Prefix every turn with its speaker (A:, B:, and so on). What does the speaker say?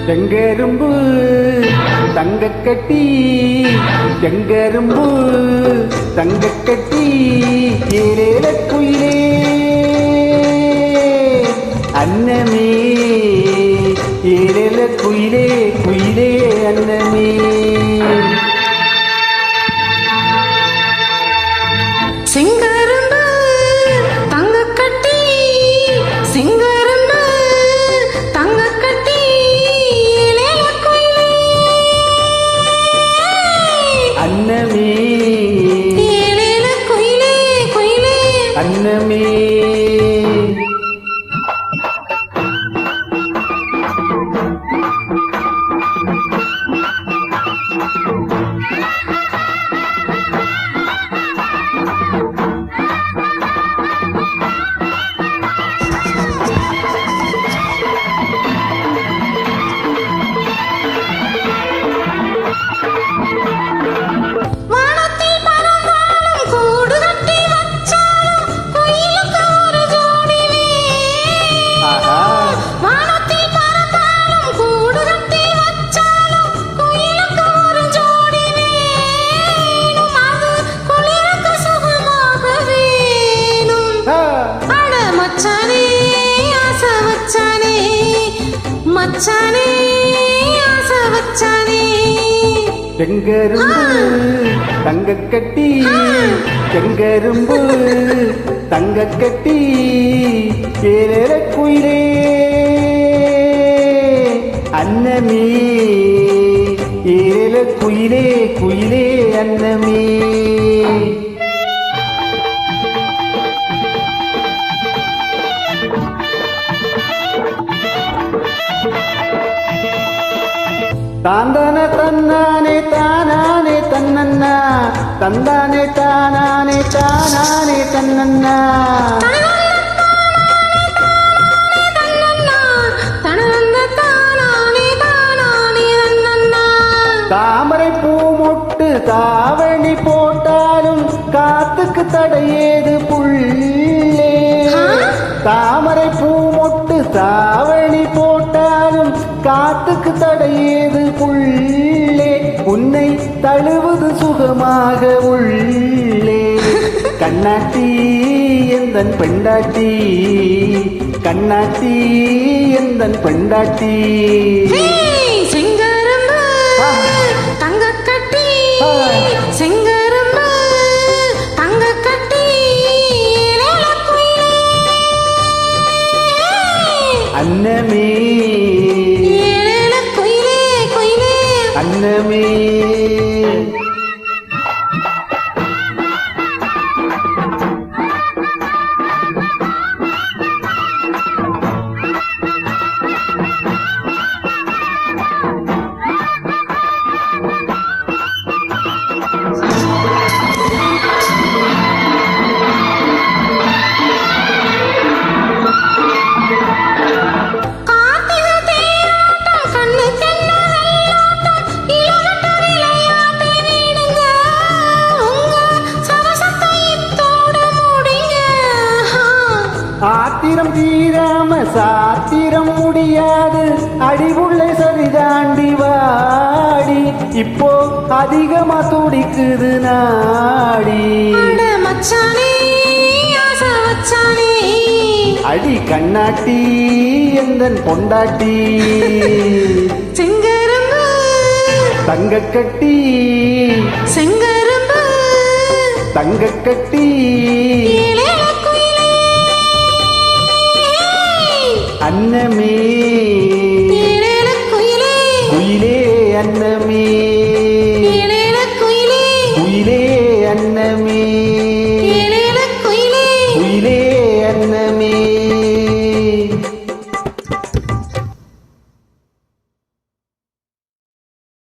A: செங்கரும்பு தங்கக்கட்டி செங்கரும்பு தங்கக்கட்டி ஏலேல குயிலே அன்னமே ஏலேல குயிலே குயிலே அன்னமே
B: செங்கரும்பு தங்கக்கட்டி செங்கரும்பு தங்கக்கட்டி ஏலேல குயிலே
A: அன்னமே
B: ஏலேல குயிலே குயிலே
A: அன்னமே
B: மச்சானே ஆசை வச்சானே
A: செங்கரும்பு தங்கக்கட்டி செங்கரும்பு தங்கக்கட்டி ஏலேல குயிலே அன்னமே ஏலேல குயிலே குயிலே அன்னமே தாந்தானே தன்னானே தானானே தன்னன்னா தந்தானே தானானே தானானே தன்னன்னா தாமரை பூ மொட்டு தாவணி போட்டாலும் காத்துக்கு தடையேது புள்ளே தாமரை பூ மொட்டு தாவணி போட்டாலும் காத்துக்கு தடையேது புள்ளே உன்னை தழுவது சுகமாக உள்ளே கண்ணாட்டி எந்தன் பெண்டாட்டி கண்ணாட்டி எந்தன் பெண்டாட்டி
B: செங்கரும்பு தங்கக்கட்டி செங்கரும்பு தங்கக்கட்டி ஏலேல குயிலே
A: அன்னமே
B: ஏலேல குயிலே குயிலே
A: அன்னமே ஆத்திரம் தீராம சாத்திரம் முடியாது அடிவுள்ளே சரிதாண்டி வாடி இப்போ அதிகமா துடிக்குது நாடி
B: மச்சானே ஆசை வச்சானே
A: அடி கண்ணாட்டி எந்தன் பொண்டாட்டி
B: செங்கரும்பு
A: தங்கக்கட்டி
B: செங்கரும்பு
A: தங்கக்கட்டி
B: ஏலேல குயிலே
A: அன்னமே
B: ஏலேல குயிலே
A: குயிலே அன்னமே
B: ஏலேல குயிலே
A: குயிலே அன்னமே
B: ஏலேல குயிலே
A: அன்னமே